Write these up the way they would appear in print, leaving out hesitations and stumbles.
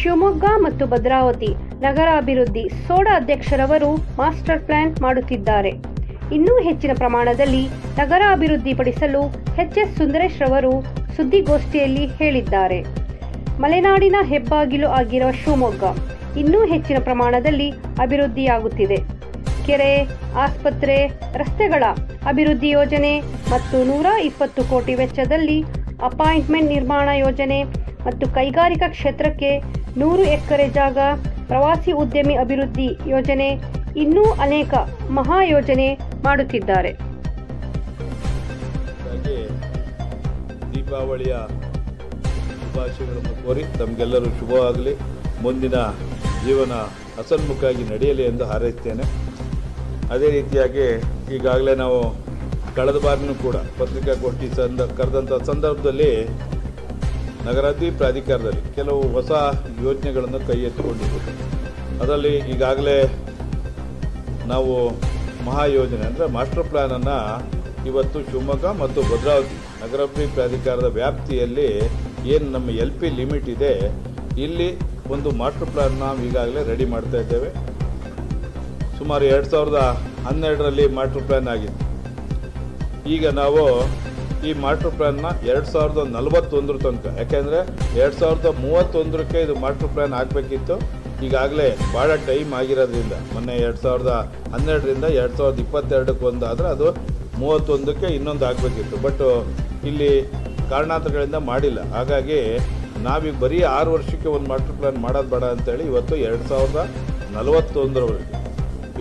ಶಿವಮೊಗ್ಗ ಮತ್ತು ಭದ್ರಾವತಿ ನಗರಾಭಿವೃದ್ಧಿ soda ಅಧ್ಯಕ್ಷರವರು master plan ಮಾಡುತ್ತಿದ್ದಾರೆ. ಇನ್ನೂ ಹೆಚ್ಚಿನ ಪ್ರಮಾಣದಲ್ಲಿ ನಗರಾಭಿವೃದ್ಧಿಪಡಿಸಲು ಎಚ್.ಎಸ್. ಸುಂದರೇಶ್ ರವರು ಸುದ್ದಿಗೋಷ್ಠಿಯಲ್ಲಿ ಹೇಳಿದ್ದಾರೆ. ಮಲೆನಾಡಿನ ಹೆಬ್ಬಾಗಿಲು ಆಗಿರುವ ಶಿವಮೊಗ್ಗ ಇನ್ನೂ ಹೆಚ್ಚಿನ ಪ್ರಮಾಣದಲ್ಲಿ ಅಭಿವೃದ್ಧಿಯಾಗುತ್ತಿದೆ. ಕೆರೆ, ಆಸ್ಪತ್ರೆ, ರಸ್ತೆಗಳ ಅಭಿವೃದ್ಧಿ ಯೋಜನೆ ಮತ್ತು 120 ಕೋಟಿ ವೆಚ್ಚದಲ್ಲಿ ಅಪಾರ್ಟ್ಮೆಂಟ್ ನಿರ್ಮಾಣ ಯೋಜನೆ ಮತ್ತು ಕೈಗಾರಿಕಾ ಕ್ಷೇತ್ರಕ್ಕೆ 100 ಎಕರೆ ಜಾಗ, ಪ್ರವಾಸಿ ಉದ್ಯಮಿ ಅಭಿವೃದ್ಧಿ ಯೋಜನೆ, ಇನ್ನೂ ಅನೇಕ ಮಹಾ ಯೋಜನೆ ಮಾಡುತ್ತಿದ್ದಾರೆ. ದೀಪಾವಳಿಯ ಶುಭಾಶಯಗಳನ್ನು ಕೋರಿ ತಮಗೆಲ್ಲರೂ ಶುಭವಾಗಲಿ, ಮುಂದಿನ ಜೀವನ ಹಸನ್ಮುಖವಾಗಿ ನಡೆಯಲಿ ಎಂದು ಹಾರೈಸ್ತೇನೆ. ಅದೇ ರೀತಿಯಾಗಿ ಈಗಾಗಲೇ ನಾವು ಕಳೆದ ಬಾರಿನೂ ಕೂಡ ಪತ್ರಿಕಾಗೋಷ್ಠಿ ಕರೆದಂಥ ಸಂದರ್ಭದಲ್ಲಿ ನಗರಾಭಿವೃದ್ಧಿ ಪ್ರಾಧಿಕಾರದಲ್ಲಿ ಕೆಲವು ಹೊಸ ಯೋಜನೆಗಳನ್ನು ಕೈ ಎತ್ತಿಕೊಂಡಿದ್ದರು. ಅದರಲ್ಲಿ ಈಗಾಗಲೇ ನಾವು ಮಹಾಯೋಜನೆ ಅಂದರೆ ಮಾಸ್ಟರ್ ಪ್ಲ್ಯಾನನ್ನು ಇವತ್ತು ಶಿವಮೊಗ್ಗ ಮತ್ತು ಭದ್ರಾವತಿ ನಗರಾಭಿವೃದ್ಧಿ ಪ್ರಾಧಿಕಾರದ ವ್ಯಾಪ್ತಿಯಲ್ಲಿ ಏನು ನಮ್ಮ LP ಲಿಮಿಟ್ ಇದೆ, ಇಲ್ಲಿ ಒಂದು ಮಾಸ್ಟರ್ ಪ್ಲ್ಯಾನ್ ನಾವು ಈಗಾಗಲೇ ರೆಡಿ ಮಾಡ್ತಾ ಇದ್ದೇವೆ. ಸುಮಾರು 2012ರಲ್ಲಿ ಮಾಸ್ಟರ್ ಪ್ಲ್ಯಾನ್ ಆಗಿತ್ತು. ಈಗ ನಾವು ಈ ಮಾಸ್ಟರ್ ಪ್ಲ್ಯಾನ್ನ 2041 ತನಕ, ಯಾಕೆಂದರೆ 2031ಕ್ಕೆ ಇದು ಮಾಸ್ಟರ್ ಪ್ಲ್ಯಾನ್ ಆಗಬೇಕಿತ್ತು. ಈಗಾಗಲೇ ಭಾಳ ಟೈಮ್ ಆಗಿರೋದ್ರಿಂದ ಮೊನ್ನೆ 2012ರಿಂದ 2022ಕ್ಕೆ ಒಂದು ಆದರೆ ಅದು 31ಕ್ಕೆ ಇನ್ನೊಂದು ಆಗಬೇಕಿತ್ತು. ಬಟ್ ಇಲ್ಲಿ ಕಾರಣಾಂತರಗಳಿಂದ ಮಾಡಿಲ್ಲ. ಹಾಗಾಗಿ ನಾವೀಗ ಬರೀ 6 ವರ್ಷಕ್ಕೆ ಒಂದು ಮಾಸ್ಟರ್ ಪ್ಲ್ಯಾನ್ ಮಾಡೋದು ಬೇಡ ಅಂತೇಳಿ ಇವತ್ತು 2041ರವರೆಗೆ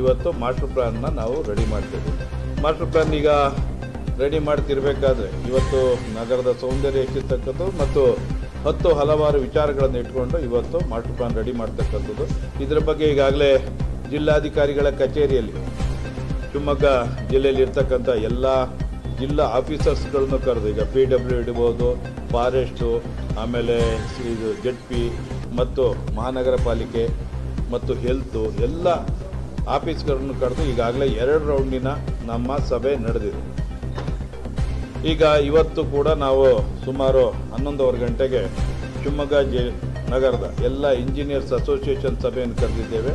ಇವತ್ತು ಮಾಸ್ಟರ್ ಪ್ಲ್ಯಾನ್ನ ನಾವು ರೆಡಿ ಮಾಡ್ತಿದ್ದೀವಿ. ಮಾಸ್ಟರ್ ಪ್ಲ್ಯಾನ್ ಈಗ ರೆಡಿ ಮಾಡ್ತಿರ್ಬೇಕಾದ್ರೆ ಇವತ್ತು ನಗರದ ಸೌಂದರ್ಯ ಹೆಚ್ಚಿರ್ತಕ್ಕಂಥದ್ದು ಮತ್ತು ಹಲವಾರು ವಿಚಾರಗಳನ್ನು ಇಟ್ಕೊಂಡು ಇವತ್ತು ಮಾಸ್ಟರ್ ಪ್ಲ್ಯಾನ್ ರೆಡಿ ಮಾಡ್ತಕ್ಕಂಥದ್ದು. ಇದರ ಬಗ್ಗೆ ಈಗಾಗಲೇ ಜಿಲ್ಲಾಧಿಕಾರಿಗಳ ಕಚೇರಿಯಲ್ಲಿ ಶಿವಮೊಗ್ಗ ಜಿಲ್ಲೆಯಲ್ಲಿ ಇರ್ತಕ್ಕಂಥ ಎಲ್ಲ ಜಿಲ್ಲಾ ಆಫೀಸರ್ಸ್ಗಳನ್ನು ಕರೆದು, ಈಗ PW ಇಡ್ಬೋದು, ಫಾರೆಸ್ಟು, ಆಮೇಲೆ ಇದು ZP ಮತ್ತು ಮಹಾನಗರ ಪಾಲಿಕೆ ಮತ್ತು ಹೆಲ್ತು ಎಲ್ಲ ಆಫೀಸ್ಗಳನ್ನು ಕರೆದು ಈಗಾಗಲೇ 2 ರೌಂಡಿನ ನಮ್ಮ ಸಭೆ ನಡೆದಿದೆ. ಈಗ ಇವತ್ತು ಕೂಡ ನಾವು ಸುಮಾರು 11:15 ಗಂಟೆಗೆ ಶಿವಮೊಗ್ಗ ನಗರದ ಎಲ್ಲ ಇಂಜಿನಿಯರ್ಸ್ ಅಸೋಸಿಯೇಷನ್ ಸಭೆಯನ್ನು ಕರೆದಿದ್ದೇವೆ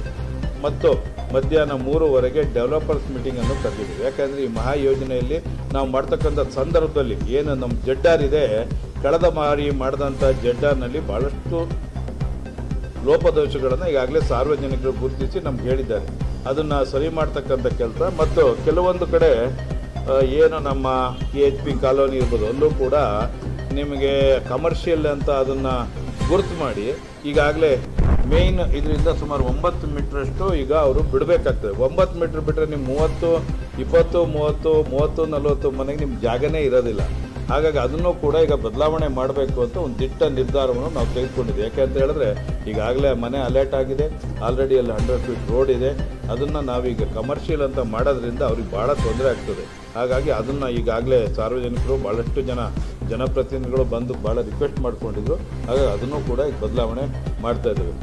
ಮತ್ತು ಮಧ್ಯಾಹ್ನ 3:00ವರೆಗೆ ಡೆವಲಪರ್ಸ್ ಮೀಟಿಂಗನ್ನು ಕರೆದಿದ್ದೇವೆ. ಯಾಕೆಂದರೆ ಈ ಮಹಾ ಯೋಜನೆಯಲ್ಲಿ ನಾವು ಮಾಡ್ತಕ್ಕಂಥ ಸಂದರ್ಭದಲ್ಲಿ ಏನು ನಮ್ಮ ಜೆಡ್ಡಾರ್ ಇದೆ, ಕಳೆದ ಬಾರಿ ಮಾಡಿದಂಥ ಜೆಡ್ಡಾರ್ನಲ್ಲಿ ಭಾಳಷ್ಟು ಲೋಪದೋಷಗಳನ್ನು ಈಗಾಗಲೇ ಸಾರ್ವಜನಿಕರು ಗುರುತಿಸಿ ನಮ್ಗೆ ಹೇಳಿದ್ದಾರೆ. ಅದನ್ನು ಸರಿ ಮಾಡ್ತಕ್ಕಂಥ ಕೆಲಸ ಮತ್ತು ಕೆಲವೊಂದು ಕಡೆ ಏನು ನಮ್ಮ PHP ಕಾಲೋನಿ ಇರ್ಬೋದು, ಅಲ್ಲೂ ಕೂಡ ನಿಮಗೆ ಕಮರ್ಷಿಯಲ್ ಅಂತ ಅದನ್ನು ಗುರುತು ಮಾಡಿ ಈಗಾಗಲೇ ಮೇಯ್ನ್ ಇದರಿಂದ ಸುಮಾರು 9 ಮೀಟ್ರಷ್ಟು ಈಗ ಅವರು ಬಿಡಬೇಕಾಗ್ತದೆ. 9 ಮೀಟ್ರ್ ಬಿಟ್ಟರೆ ನಿಮ್ಮ 30, 20, 30, 30, 40 ಮನೆಗೆ ನಿಮ್ಮ ಜಾಗನೇ ಇರೋದಿಲ್ಲ. ಹಾಗಾಗಿ ಅದನ್ನು ಕೂಡ ಈಗ ಬದಲಾವಣೆ ಮಾಡಬೇಕು ಅಂತ ಒಂದು ದಿಟ್ಟ ನಿರ್ಧಾರವನ್ನು ನಾವು ತೆಗೆದುಕೊಂಡಿದ್ದೀವಿ. ಯಾಕೆ ಅಂತ ಹೇಳಿದ್ರೆ ಈಗಾಗಲೇ ಮನೆ ಅಲರ್ಟ್ ಆಗಿದೆ, ಆಲ್ರೆಡಿ ಅಲ್ಲಿ 100 ಫೀಟ್ ರೋಡ್ ಇದೆ. ಅದನ್ನು ನಾವೀಗ ಕಮರ್ಷಿಯಲ್ ಅಂತ ಮಾಡೋದ್ರಿಂದ ಅವ್ರಿಗೆ ಭಾಳ ತೊಂದರೆ ಆಗ್ತದೆ. ಹಾಗಾಗಿ ಅದನ್ನು ಈಗಾಗಲೇ ಸಾರ್ವಜನಿಕರು ಭಾಳಷ್ಟು ಜನಪ್ರತಿನಿಧಿಗಳು ಬಂದು ಭಾಳ ರಿಕ್ವೆಸ್ಟ್ ಮಾಡ್ಕೊಂಡಿದ್ರು. ಹಾಗಾಗಿ ಅದನ್ನು ಕೂಡ ಈಗ ಬದಲಾವಣೆ ಮಾಡ್ತಾ ಇದ್ದೇವೆ.